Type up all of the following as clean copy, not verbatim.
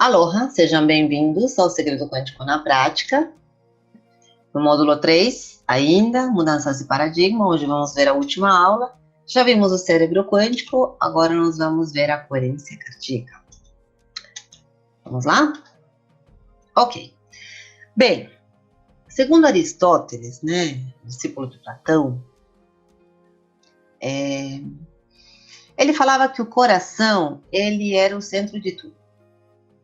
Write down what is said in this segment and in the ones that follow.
Aloha, sejam bem-vindos ao Segredo Quântico na Prática. No módulo 3, ainda, mudanças de paradigma, hoje vamos ver a última aula. Já vimos o cérebro quântico, agora nós vamos ver a coerência cardíaca. Vamos lá? Ok. Bem, segundo Aristóteles, discípulo de Platão, ele falava que o coração, ele era o centro de tudo,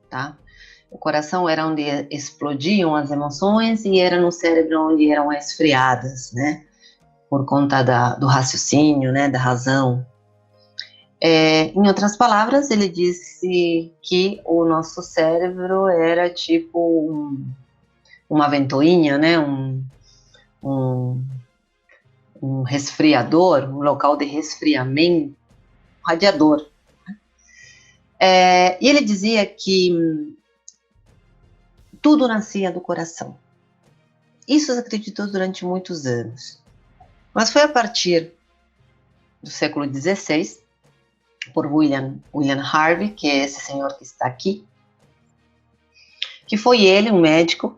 tá? O coração era onde explodiam as emoções e era no cérebro onde eram esfriadas, por conta do raciocínio, da razão. Em outras palavras, ele disse que o nosso cérebro era tipo uma ventoinha, um resfriador, um local de resfriamento, um radiador. E ele dizia que tudo nascia do coração. Isso se acreditou durante muitos anos. Mas foi a partir do século XVI, por William Harvey, que é esse senhor que está aqui, que foi ele, um médico,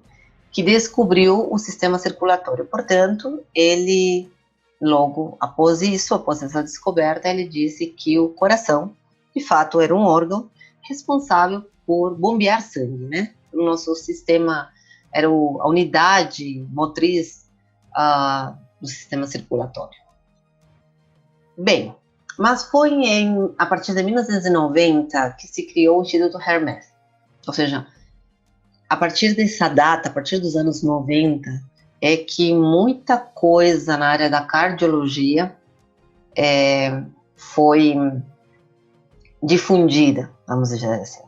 que descobriu o sistema circulatório. Portanto, ele, logo após isso, após essa descoberta, ele disse que o coração, de fato, era um órgão responsável por bombear sangue, O nosso sistema era a unidade motriz do sistema circulatório. Bem, mas foi a partir de 1990 que se criou o Instituto Hermes. Ou seja, a partir dessa data, a partir dos anos 90, é que muita coisa na área da cardiologia foi difundida, vamos dizer assim.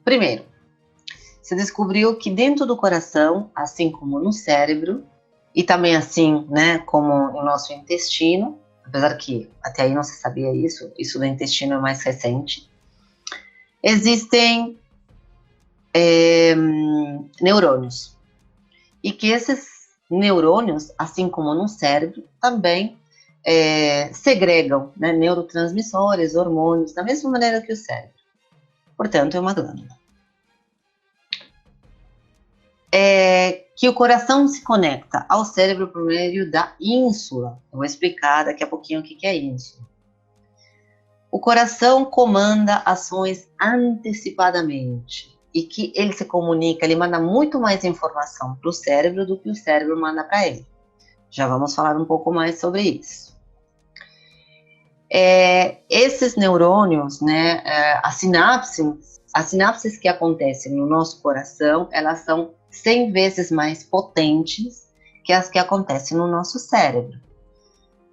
Primeiro, se descobriu que dentro do coração, assim como no cérebro, e também assim, como no nosso intestino, apesar que até aí não se sabia isso do intestino é mais recente, existem neurônios. E que esses neurônios, assim como no cérebro, também segregam neurotransmissores, hormônios, da mesma maneira que o cérebro. Portanto, é uma glândula. Que o coração se conecta ao cérebro por meio da ínsula. Eu vou explicar daqui a pouquinho o que é ínsula. O coração comanda ações antecipadamente e que ele se comunica, ele manda muito mais informação para o cérebro do que o cérebro manda para ele. Já vamos falar um pouco mais sobre isso. Esses neurônios, as sinapses que acontecem no nosso coração, elas são 100 vezes mais potentes que as que acontecem no nosso cérebro.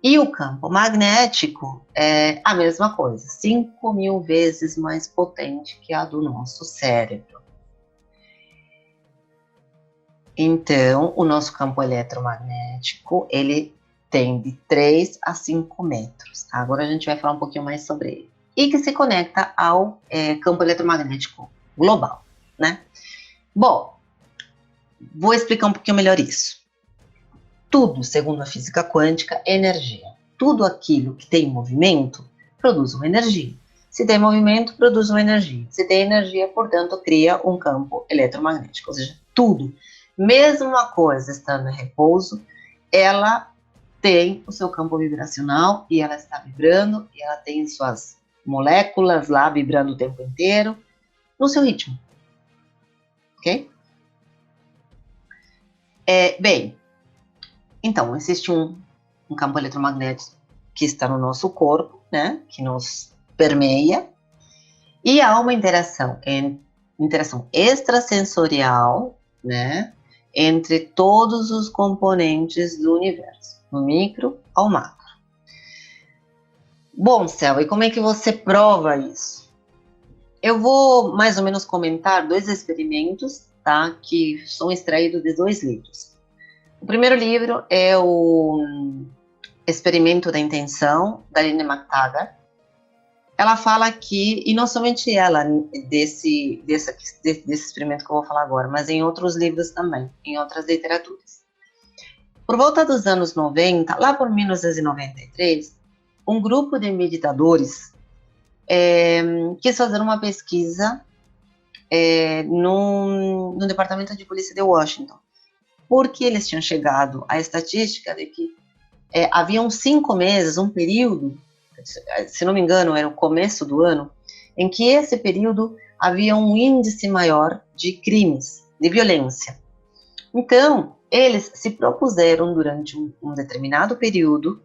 E o campo magnético é a mesma coisa, 5.000 vezes mais potente que a do nosso cérebro. Então, o nosso campo eletromagnético, ele tem de 3 a 5 metros. Tá? Agora a gente vai falar um pouquinho mais sobre ele. E que se conecta ao campo eletromagnético global, Bom, vou explicar um pouquinho melhor isso. Tudo, segundo a física quântica, é energia. Tudo aquilo que tem movimento produz uma energia. Se tem movimento, produz uma energia. Se tem energia, portanto, cria um campo eletromagnético. Ou seja, tudo, mesmo uma coisa estando em repouso, ela tem o seu campo vibracional e ela está vibrando e ela tem suas moléculas lá vibrando o tempo inteiro no seu ritmo. Ok? Bem, então, existe um campo eletromagnético que está no nosso corpo, que nos permeia, e há uma interação extrasensorial, entre todos os componentes do universo, do micro ao macro. Bom, Céu, e como é que você prova isso? Eu vou mais ou menos comentar 2 experimentos, tá, que são extraídos de 2 livros. O primeiro livro é o Experimento da Intenção, da Lynne McTaggart. Ela fala que, e não somente ela, desse experimento que eu vou falar agora, mas em outros livros também, em outras literaturas. Por volta dos anos 90, lá por 1993, um grupo de meditadores quis fazer uma pesquisa no Departamento de Polícia de Washington, porque eles tinham chegado à estatística de que haviam 5 meses, um período, se não me engano, era o começo do ano, em que esse período havia um índice maior de crimes, de violência. Então, eles se propuseram, durante um determinado período,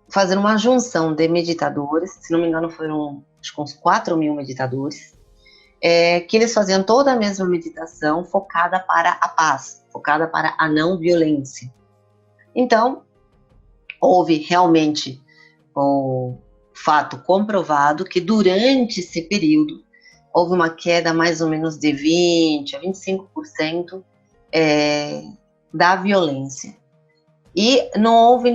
fazer uma junção de meditadores, se não me engano foram acho que uns 4 mil meditadores, que eles faziam toda a mesma meditação focada para a paz, focada para a não violência. Então, houve realmente o fato comprovado que durante esse período houve uma queda mais ou menos de 20% a 25% da violência. E não houve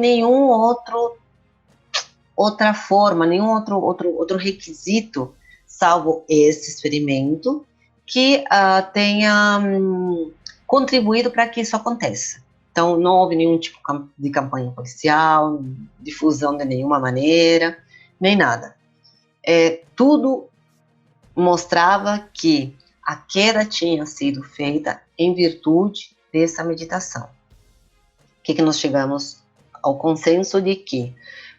outra forma, nenhum outro requisito, salvo esse experimento, que tenha contribuído para que isso aconteça. Então, não houve nenhum tipo de campanha policial, difusão de nenhuma maneira, nem nada. Tudo mostrava que a queda tinha sido feita em virtude dessa meditação. O que nós chegamos ao consenso de que,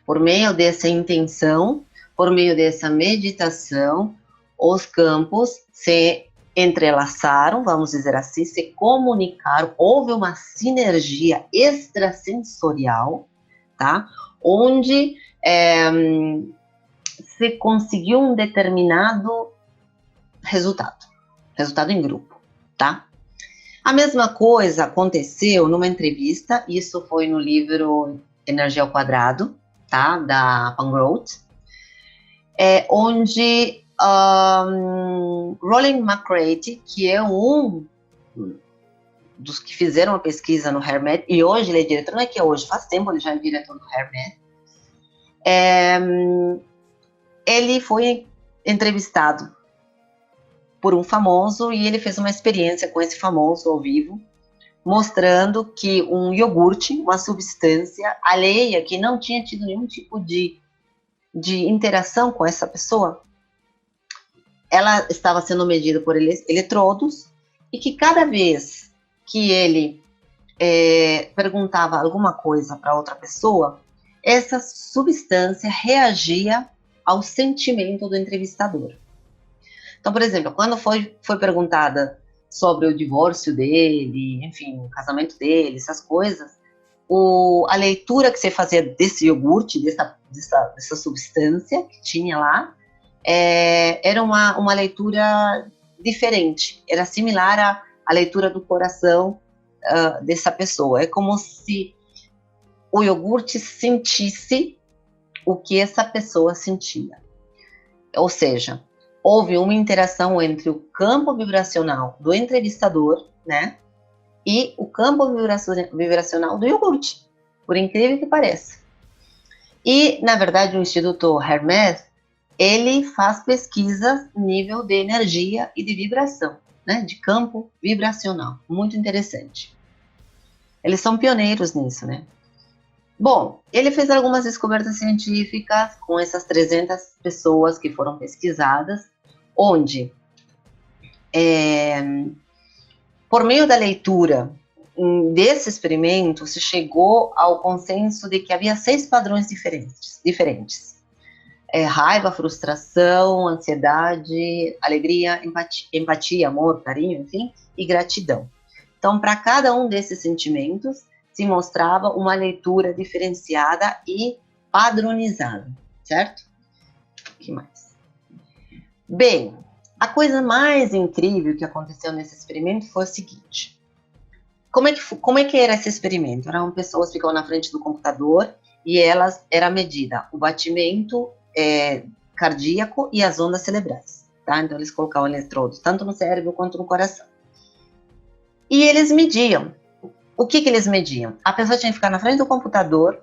por meio dessa intenção, por meio dessa meditação, os campos se entrelaçaram, vamos dizer assim, se comunicaram, houve uma sinergia extrasensorial, tá? Onde se conseguiu um determinado resultado em grupo, tá? A mesma coisa aconteceu numa entrevista, isso foi no livro Energia ao Quadrado, tá? Da Pangroth, onde Roland McCraty, que é um dos que fizeram a pesquisa no HearMath, e hoje ele é diretor, não é que é hoje, faz tempo ele já é diretor do HearMath, ele foi entrevistado por um famoso e ele fez uma experiência com esse famoso ao vivo, mostrando que um iogurte, uma substância alheia, que não tinha tido nenhum tipo de interação com essa pessoa, ela estava sendo medida por eletrodos, e que cada vez que ele perguntava alguma coisa para outra pessoa, essa substância reagia ao sentimento do entrevistador. Então, por exemplo, quando foi perguntada sobre o divórcio dele, enfim, o casamento dele, essas coisas, a leitura que você fazia desse iogurte, dessa substância que tinha lá, era uma leitura diferente, era similar à leitura do coração dessa pessoa. É como se o iogurte sentisse o que essa pessoa sentia. Ou seja, houve uma interação entre o campo vibracional do entrevistador, né, e o campo vibracional do iogurte, por incrível que pareça. E, na verdade, o Instituto HearMath, ele faz pesquisas nível de energia e de vibração, né, de campo vibracional. Muito interessante. Eles são pioneiros nisso, né? Bom, ele fez algumas descobertas científicas com essas 300 pessoas que foram pesquisadas, onde, por meio da leitura desse experimento, se chegou ao consenso de que havia 6 padrões diferentes. Raiva, frustração, ansiedade, alegria, empatia, amor, carinho, enfim, e gratidão. Então, para cada um desses sentimentos, se mostrava uma leitura diferenciada e padronizada, certo? O que mais? Bem, a coisa mais incrível que aconteceu nesse experimento foi o seguinte. Como é que era esse experimento? Eram pessoas que ficavam na frente do computador e era medida o batimento cardíaco e as ondas cerebrais, tá? Então, eles colocavam eletrodos tanto no cérebro quanto no coração. E eles mediam. O que eles mediam? A pessoa tinha que ficar na frente do computador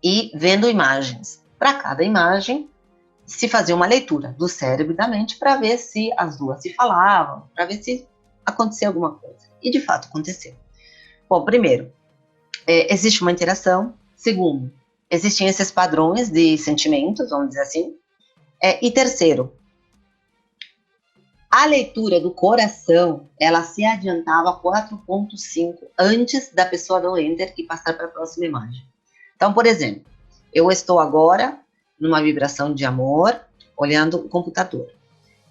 e vendo imagens. Para cada imagem, se fazia uma leitura do cérebro e da mente para ver se as duas se falavam, para ver se acontecia alguma coisa. E, de fato, aconteceu. Bom, primeiro, existe uma interação. Segundo, existiam esses padrões de sentimentos, vamos dizer assim. E terceiro, a leitura do coração, ela se adiantava 4,5 antes da pessoa dar o enter e passar para a próxima imagem. Então, por exemplo, eu estou agora numa vibração de amor, olhando o computador.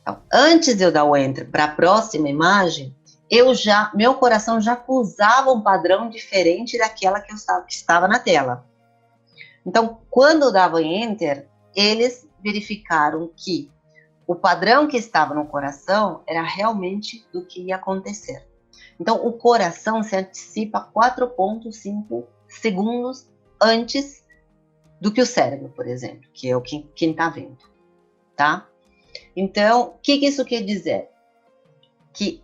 Então, antes de eu dar o enter para a próxima imagem, meu coração já usava um padrão diferente daquela que estava na tela. Então, quando eu dava enter, eles verificaram que o padrão que estava no coração era realmente do que ia acontecer. Então, o coração se antecipa 4,5 segundos antes do que o cérebro, por exemplo, que é quem está vendo, tá? Então, o que isso quer dizer? Que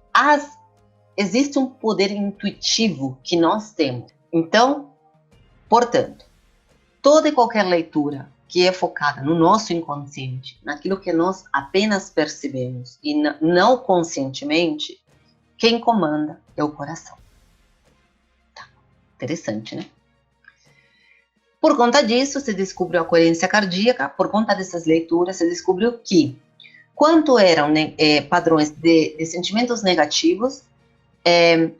existe um poder intuitivo que nós temos. Então, portanto, toda e qualquer leitura que é focada no nosso inconsciente, naquilo que nós apenas percebemos e não conscientemente, quem comanda é o coração. Tá. Interessante, né? Por conta disso, se descobriu a coerência cardíaca, por conta dessas leituras, se descobriu que, quanto eram padrões de sentimentos negativos,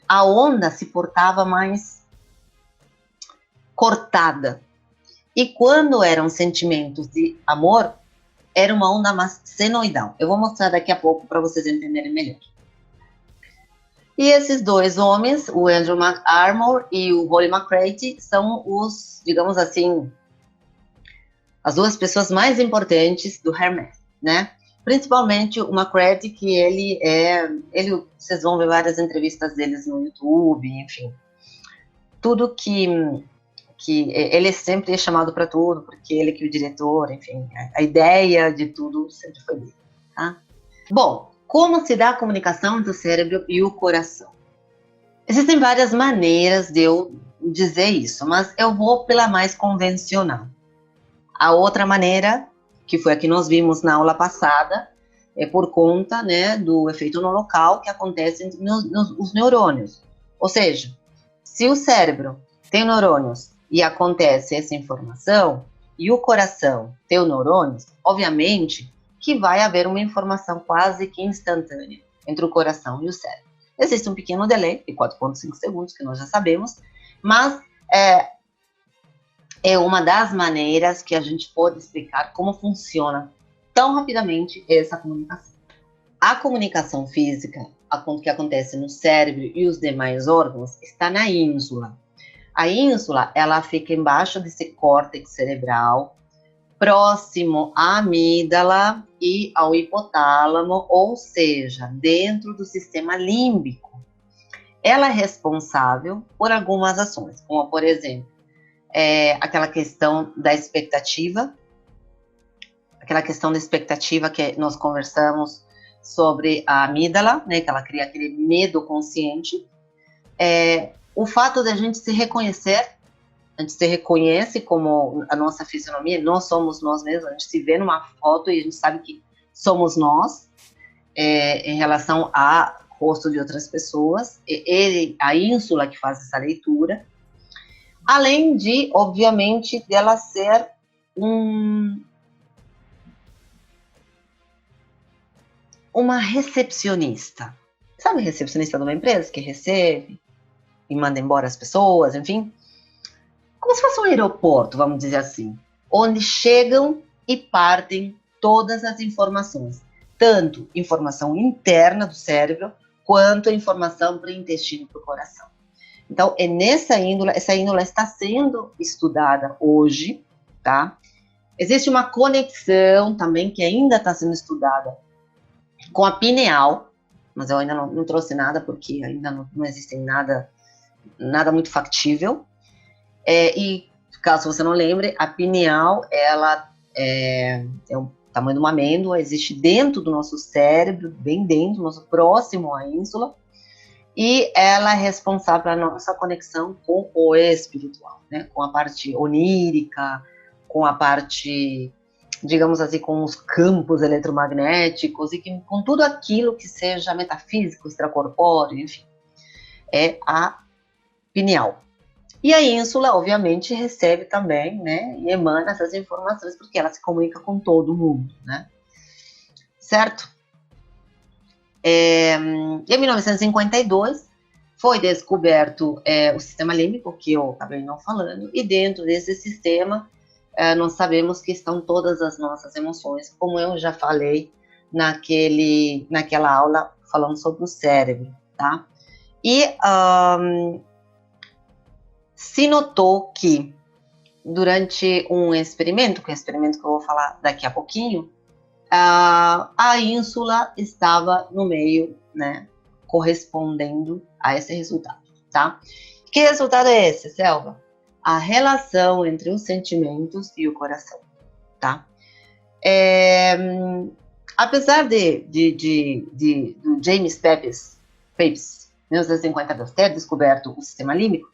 a onda se portava mais cortada. E quando eram sentimentos de amor, era uma onda mais senoidal. Eu vou mostrar daqui a pouco para vocês entenderem melhor. E esses dois homens, o Andrew McArmor e o Holly McCraty, são os, digamos assim, as duas pessoas mais importantes do Hermes, né? Principalmente o McCraty, que vocês vão ver várias entrevistas deles no YouTube, enfim. Tudo que ele sempre é chamado para tudo, porque ele que é o diretor, enfim, a ideia de tudo sempre foi dele, tá? Bom, como se dá a comunicação entre o cérebro e o coração? Existem várias maneiras de eu dizer isso, mas eu vou pela mais convencional. A outra maneira, que foi a que nós vimos na aula passada, é por conta, né, do efeito no local que acontece nos neurônios. Ou seja, se o cérebro tem neurônios e acontece essa informação, e o coração tem os neurônios, obviamente que vai haver uma informação quase que instantânea entre o coração e o cérebro. Existe um pequeno delay de 4,5 segundos, que nós já sabemos, mas é uma das maneiras que a gente pode explicar como funciona tão rapidamente essa comunicação. A comunicação física, que acontece no cérebro e os demais órgãos, está na ínsula. A ínsula, ela fica embaixo desse córtex cerebral, próximo à amígdala e ao hipotálamo, ou seja, dentro do sistema límbico. Ela é responsável por algumas ações, como, por exemplo, aquela questão da expectativa, que nós conversamos sobre a amígdala, né, que ela cria aquele medo consciente. O fato de a gente se reconhecer, a gente se reconhece como a nossa fisionomia, nós somos nós mesmos, a gente se vê numa foto e a gente sabe que somos nós, em relação ao rosto de outras pessoas, a ínsula que faz essa leitura, além de, obviamente, dela ser uma recepcionista. Sabe recepcionista de uma empresa que recebe e manda embora as pessoas, enfim? Como se fosse um aeroporto, vamos dizer assim, onde chegam e partem todas as informações, tanto informação interna do cérebro, quanto informação para o intestino, para o coração. Então, é nessa índole, essa índole está sendo estudada hoje, tá? Existe uma conexão também que ainda está sendo estudada com a pineal, mas eu ainda não trouxe nada, porque ainda não existe nada muito factível. E, caso você não lembre, a pineal, ela é o tamanho de uma amêndoa, existe dentro do nosso cérebro, bem dentro, nosso próximo à ínsula, e ela é responsável pela nossa conexão com o espiritual, né? Com a parte onírica, com a parte, digamos assim, com os campos eletromagnéticos e com tudo aquilo que seja metafísico, extracorpóreo, enfim, é a pineal. E a ínsula, obviamente, recebe também, né, e emana essas informações, porque ela se comunica com todo mundo, né? certo? Em 1952 foi descoberto o sistema límbico, que eu acabei não falando, e dentro desse sistema nós sabemos que estão todas as nossas emoções, como eu já falei naquela aula falando sobre o cérebro, tá? E se notou que durante um experimento, que é o experimento que eu vou falar daqui a pouquinho, a ínsula estava no meio, né, correspondendo a esse resultado, tá? Que resultado é esse, Selva? A relação entre os sentimentos e o coração, tá? Apesar do James Pepys, 1952, ter descoberto o sistema límbico,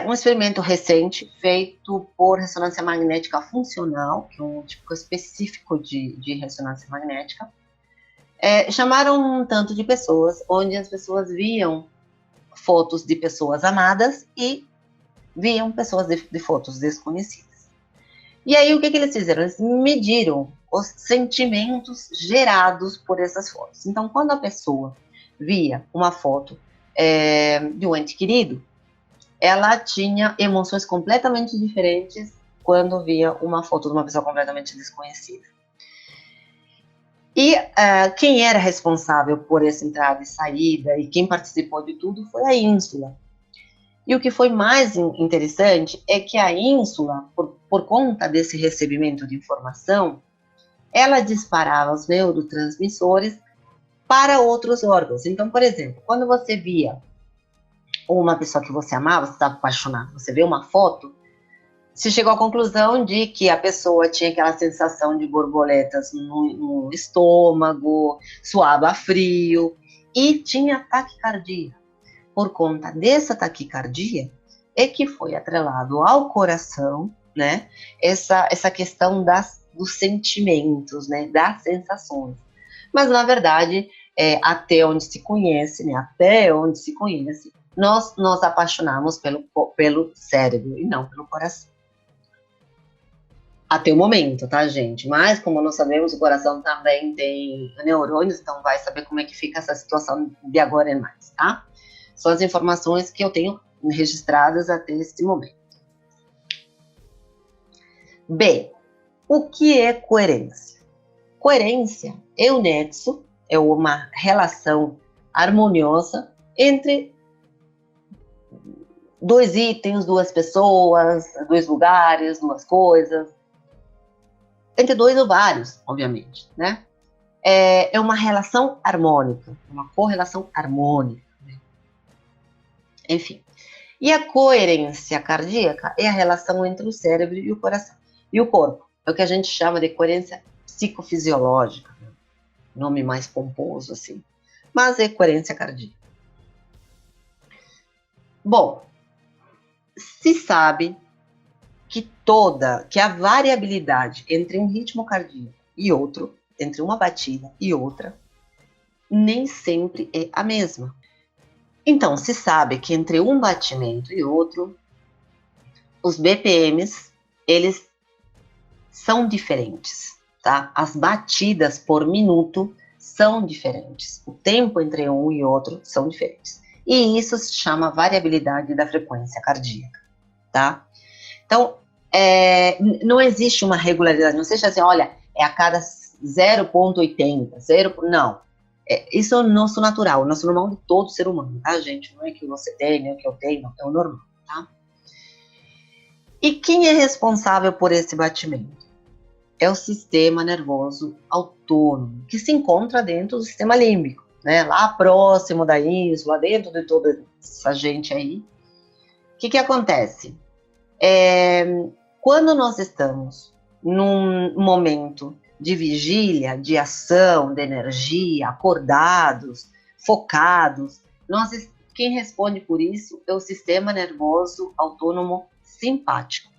um experimento recente feito por ressonância magnética funcional, que é um tipo específico de ressonância magnética, chamaram um tanto de pessoas, onde as pessoas viam fotos de pessoas amadas e viam pessoas de fotos desconhecidas. E aí, o que eles fizeram? Eles mediram os sentimentos gerados por essas fotos. Então, quando a pessoa via uma foto de um ente querido, ela tinha emoções completamente diferentes quando via uma foto de uma pessoa completamente desconhecida. E quem era responsável por essa entrada e saída e quem participou de tudo foi a ínsula. E o que foi mais interessante é que a ínsula, por conta desse recebimento de informação, ela disparava os neurotransmissores para outros órgãos. Então, por exemplo, quando você via uma pessoa que você amava, você estava apaixonado, você vê uma foto, se chegou à conclusão de que a pessoa tinha aquela sensação de borboletas no estômago, suava frio e tinha taquicardia. Por conta dessa taquicardia, é que foi atrelado ao coração, né, essa questão dos sentimentos, né, das sensações. Mas, na verdade, até onde se conhece, nós nos apaixonamos pelo cérebro e não pelo coração. Até o momento, tá, gente? Mas, como nós sabemos, o coração também tem neurônios, então vai saber como é que fica essa situação de agora em mais, tá? São as informações que eu tenho registradas até esse momento. B. O que é coerência? Coerência é o nexo, é uma relação harmoniosa entre dois itens, duas pessoas, dois lugares, duas coisas, entre dois ou vários, obviamente, né? É uma relação harmônica, uma correlação harmônica, né? Enfim. E a coerência cardíaca é a relação entre o cérebro e o coração. E o corpo, é o que a gente chama de coerência psicofisiológica, né? Nome mais pomposo assim, mas é coerência cardíaca. Bom, se sabe que a variabilidade entre um ritmo cardíaco e outro, entre uma batida e outra, nem sempre é a mesma. Então, se sabe que entre um batimento e outro, os BPMs, eles são diferentes, tá? As batidas por minuto são diferentes. O tempo entre um e outro são diferentes. E isso se chama variabilidade da frequência cardíaca, tá? Então, não existe uma regularidade, não seja assim, olha, é a cada 0,80, não. Isso é o nosso natural, o nosso normal de todo ser humano, tá, gente? Não é que você tem, não é que eu tenho, não, é o normal, tá? E quem é responsável por esse batimento? É o sistema nervoso autônomo, que se encontra dentro do sistema límbico, né? Lá próximo da ínsula, dentro de toda essa gente aí. O que acontece? Quando nós estamos num momento de vigília, de ação, de energia, acordados, focados, quem responde por isso é o sistema nervoso autônomo simpático.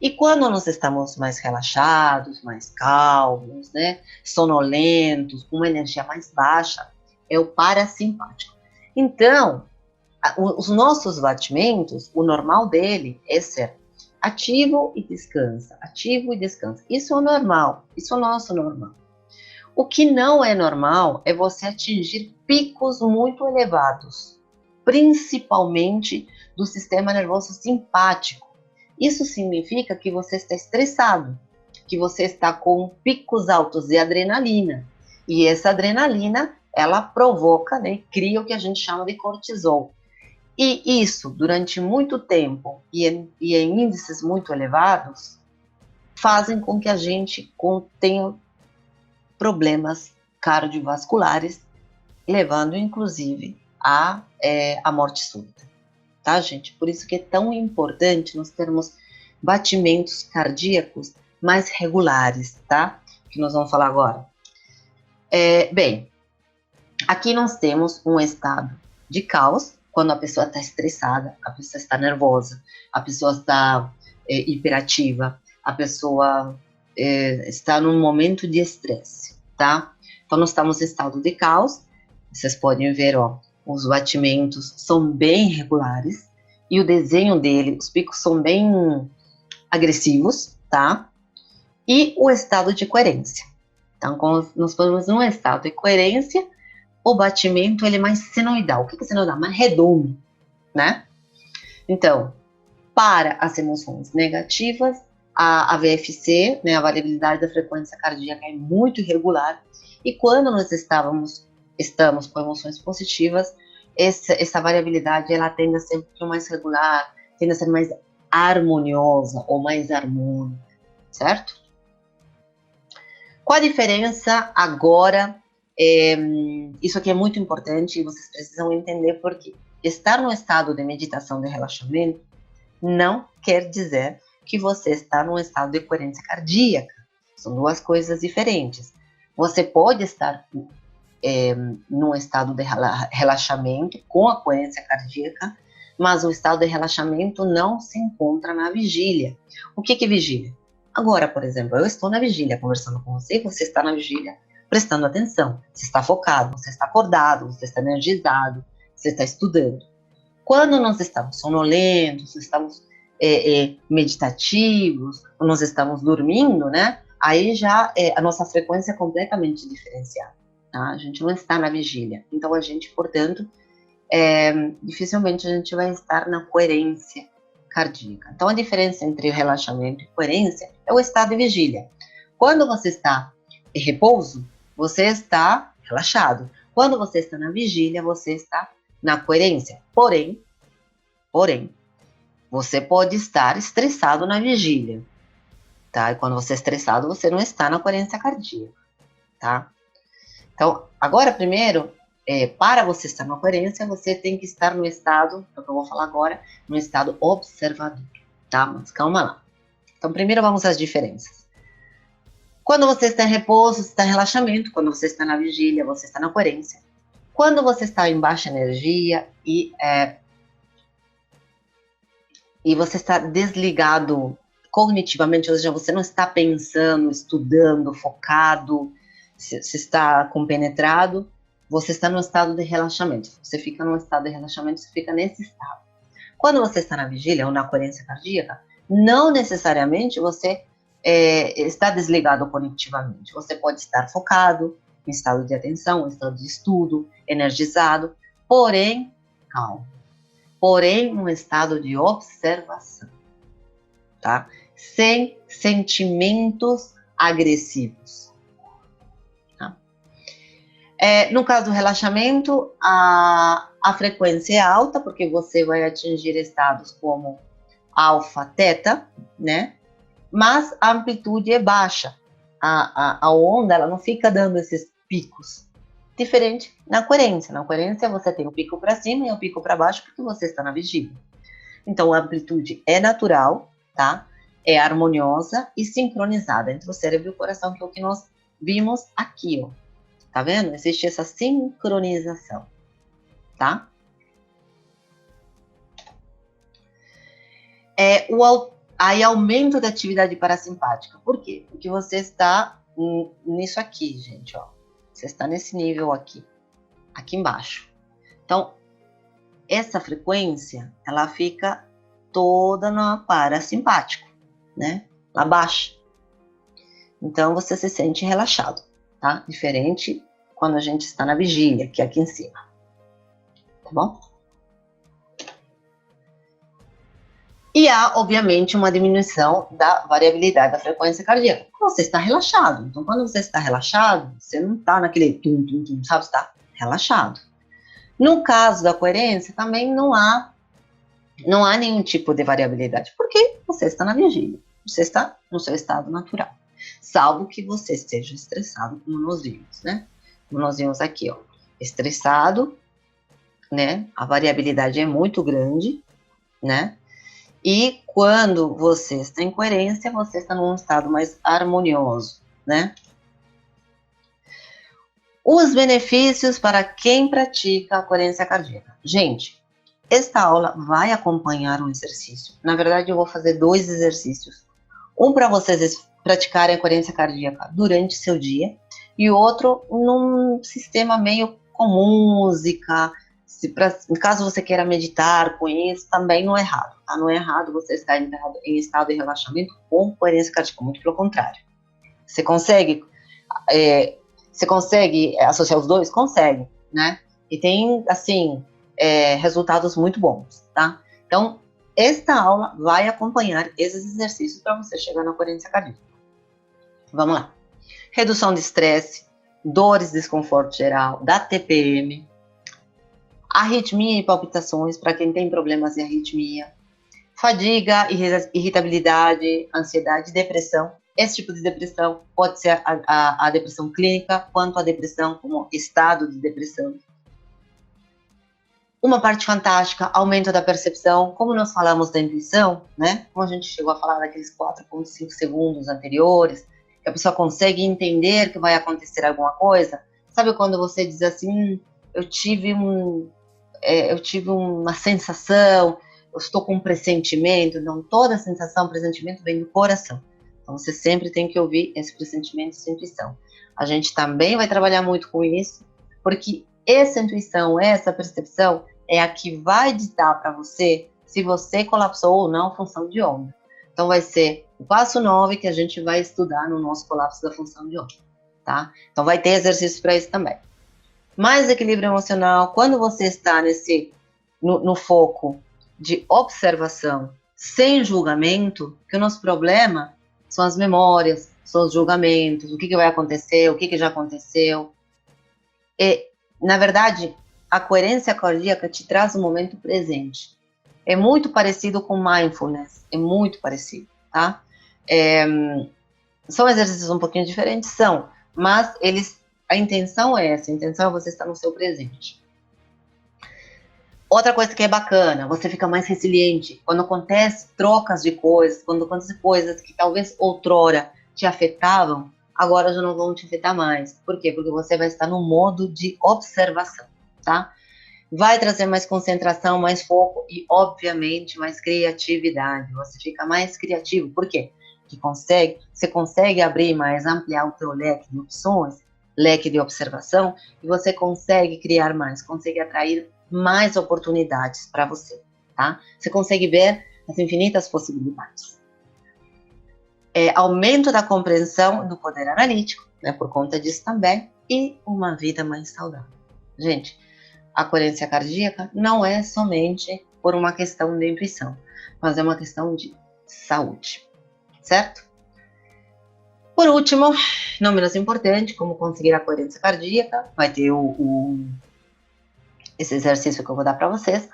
E quando nós estamos mais relaxados, mais calmos, né, sonolentos, com uma energia mais baixa, é o parasimpático. Então, os nossos batimentos, o normal dele é ser ativo e descansa, ativo e descansa. Isso é o normal, isso é o nosso normal. O que não é normal é você atingir picos muito elevados, principalmente do sistema nervoso simpático. Isso significa que você está estressado, que você está com picos altos de adrenalina. E essa adrenalina, ela provoca, né, cria o que a gente chama de cortisol. E isso, durante muito tempo e em índices muito elevados, fazem com que a gente tenha problemas cardiovasculares, levando inclusive a morte súbita, tá, gente? Por isso que é tão importante nós termos batimentos cardíacos mais regulares, tá? Que nós vamos falar agora. Bem, aqui nós temos um estado de caos, quando a pessoa está estressada, a pessoa está nervosa, a pessoa está hiperativa, a pessoa está num momento de estresse, tá? Então, nós estamos em estado de caos, vocês podem ver, ó, os batimentos são bem regulares, e o desenho dele, os picos são bem agressivos, tá? E o estado de coerência. Então, quando nós falamos num estado de coerência, o batimento ele é mais senoidal. O que é senoidal? Mais redondo, né? Então, para as emoções negativas, a VFC, né, a variabilidade da frequência cardíaca é muito irregular, e quando nós estamos com emoções positivas, essa variabilidade ela tende a ser um pouquinho mais regular, tende a ser mais harmoniosa ou mais harmônica, certo? Qual a diferença agora? Isso aqui é muito importante e vocês precisam entender porque estar no estado de meditação de relaxamento não quer dizer que você está num estado de coerência cardíaca. São duas coisas diferentes. Você pode estar num estado de relaxamento com a coerência cardíaca, mas o estado de relaxamento não se encontra na vigília. O que é vigília? Agora, por exemplo, eu estou na vigília conversando com você, você está na vigília prestando atenção. Você está focado, você está acordado, você está energizado, você está estudando. Quando nós estamos sonolentos, estamos meditativos, nós estamos dormindo, né? Aí já a nossa frequência é completamente diferenciada. Tá? A gente não está na vigília. Então, a gente, portanto, dificilmente a gente vai estar na coerência cardíaca. Então, a diferença entre relaxamento e coerência é o estado de vigília. Quando você está em repouso, você está relaxado. Quando você está na vigília, você está na coerência. Porém, você pode estar estressado na vigília, tá? E quando você é estressado, você não está na coerência cardíaca, tá? Então, agora, primeiro, para você estar na coerência, você tem que estar no estado, é o que eu vou falar agora, no estado observador, tá? Mas calma lá. Então, primeiro vamos às diferenças. Quando você está em repouso, você está em relaxamento. Quando você está na vigília, você está na coerência. Quando você está em baixa energia e você está desligado cognitivamente, ou seja, você não está pensando, estudando, focado, se está compenetrado, você está no estado de relaxamento. Você fica no estado de relaxamento, você fica nesse estado. Quando você está na vigília ou na coerência cardíaca, não necessariamente você está desligado cognitivamente. Você pode estar focado, em estado de atenção, em estado de estudo, energizado, porém, calmo. Porém, num estado de observação, tá? Sem sentimentos agressivos. Tá? No caso do relaxamento, a frequência é alta, porque você vai atingir estados como alfa, teta, né? Mas a amplitude é baixa. A onda ela não fica dando esses picos. Diferente na coerência. Na coerência você tem o pico para cima e o pico para baixo porque você está na vigília. Então a amplitude é natural, tá? É harmoniosa e sincronizada entre o cérebro e o coração, que é o que nós vimos aqui, ó. Tá vendo? Existe essa sincronização, tá? Aí aumento da atividade parasimpática. Por quê? Porque você está nisso aqui, gente, ó. Você está nesse nível aqui embaixo. Então, essa frequência, ela fica toda no parasimpático, né? Lá abaixo. Então, você se sente relaxado, tá? Diferente quando a gente está na vigília, que é aqui em cima. Tá bom? E há, obviamente, uma diminuição da variabilidade da frequência cardíaca. Você está relaxado. Então, quando você está relaxado, você não está naquele tum-tum-tum, sabe? Você está relaxado. No caso da coerência, também não há nenhum tipo de variabilidade, porque você está na vigília, você está no seu estado natural, salvo que você esteja estressado, como nós vimos, né? Como nós vimos aqui, ó, estressado, né? A variabilidade é muito grande, né? E quando você está em coerência, você está num estado mais harmonioso, né? Os benefícios para quem pratica a coerência cardíaca. Gente, esta aula vai acompanhar um exercício. Na verdade, eu vou fazer 2 exercícios. Um para vocês praticarem a coerência cardíaca durante seu dia e outro num sistema meio com música. Caso você queira meditar com isso, também não é errado. Tá? Não é errado você estar em estado de relaxamento com coerência cardíaca, muito pelo contrário. Você consegue associar os dois? Consegue, né? E tem, assim, resultados muito bons, tá? Então, esta aula vai acompanhar esses exercícios para você chegar na coerência cardíaca. Vamos lá. Redução de estresse, dores, desconforto geral, da TPM, arritmia e palpitações para quem tem problemas de arritmia, fadiga, irritabilidade, ansiedade, depressão. Esse tipo de depressão pode ser a depressão clínica, quanto a depressão como estado de depressão. Uma parte fantástica, aumento da percepção, como nós falamos da intuição, né? Como a gente chegou a falar daqueles 4,5 segundos anteriores, que a pessoa consegue entender que vai acontecer alguma coisa. Sabe quando você diz assim, eu tive uma sensação, eu estou com um pressentimento. Não, toda sensação, pressentimento vem do coração. Então, você sempre tem que ouvir esse pressentimento, essa intuição. A gente também vai trabalhar muito com isso, porque essa intuição, essa percepção, é a que vai ditar para você se você colapsou ou não a função de onda. Então, vai ser o passo 9 que a gente vai estudar no nosso colapso da função de onda, tá? Então, vai ter exercícios para isso também. Mais equilíbrio emocional, quando você está no foco de observação, sem julgamento, que o nosso problema são as memórias, são os julgamentos, o que vai acontecer, o que já aconteceu. E, na verdade, a coerência cardíaca te traz o momento presente. É muito parecido com mindfulness, é muito parecido, tá? São exercícios um pouquinho diferentes, mas a intenção é essa, a intenção é você estar no seu presente. Outra coisa que é bacana, você fica mais resiliente. Quando acontece trocas de coisas, quando acontecem coisas que talvez outrora te afetavam, agora já não vão te afetar mais. Por quê? Porque você vai estar no modo de observação, tá? Vai trazer mais concentração, mais foco e, obviamente, mais criatividade. Você fica mais criativo. Por quê? Porque você consegue abrir mais, ampliar o teu leque de opções, leque de observação, e você consegue criar mais, consegue atrair mais oportunidades para você, tá? Você consegue ver as infinitas possibilidades. Aumento da compreensão do poder analítico, né, por conta disso também, e uma vida mais saudável. Gente, a coerência cardíaca não é somente por uma questão de intuição, mas é uma questão de saúde, certo? Por último, não menos importante, como conseguir a coerência cardíaca, vai ter esse exercício que eu vou dar para vocês,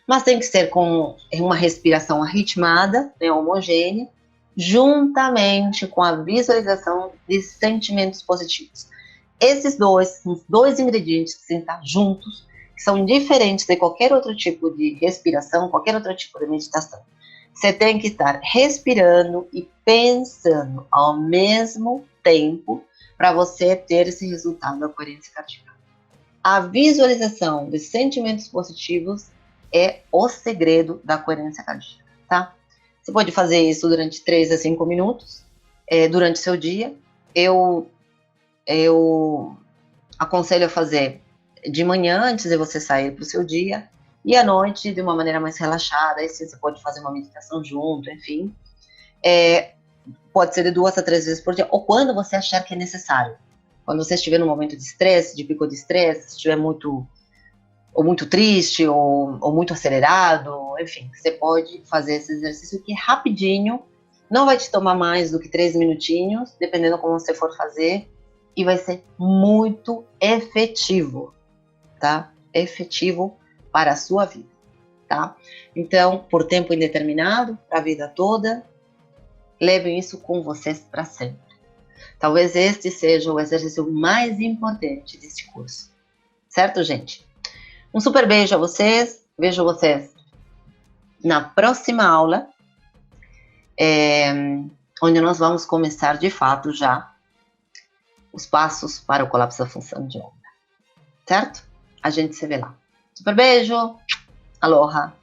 mas tem que ser com uma respiração arritmada, né, homogênea, juntamente com a visualização de sentimentos positivos. Esses são os dois ingredientes que têm que estar juntos, que são diferentes de qualquer outro tipo de respiração, qualquer outro tipo de meditação. Você tem que estar respirando e pensando ao mesmo tempo para você ter esse resultado da coerência cardíaca. A visualização de sentimentos positivos é o segredo da coerência cardíaca, tá? Você pode fazer isso durante 3 a 5 minutos, durante seu dia. Eu aconselho a fazer de manhã, antes de você sair para o seu dia, E à noite, de uma maneira mais relaxada, aí sim, você pode fazer uma meditação junto, enfim. Pode ser de 2 a 3 vezes por dia, ou quando você achar que é necessário. Quando você estiver num momento de estresse, de pico de estresse, se estiver muito triste, ou muito acelerado, enfim, você pode fazer esse exercício que é rapidinho, não vai te tomar mais do que 3 minutinhos, dependendo como você for fazer, e vai ser muito efetivo, tá? Efetivo para a sua vida, tá? Então, por tempo indeterminado, para a vida toda, levem isso com vocês para sempre. Talvez este seja o exercício mais importante deste curso. Certo, gente? Um super beijo a vocês. Vejo vocês na próxima aula, onde nós vamos começar de fato já os passos para o colapso da função de onda. Certo? A gente se vê lá. Super beijo. Aloha.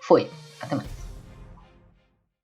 Fui. Até mais.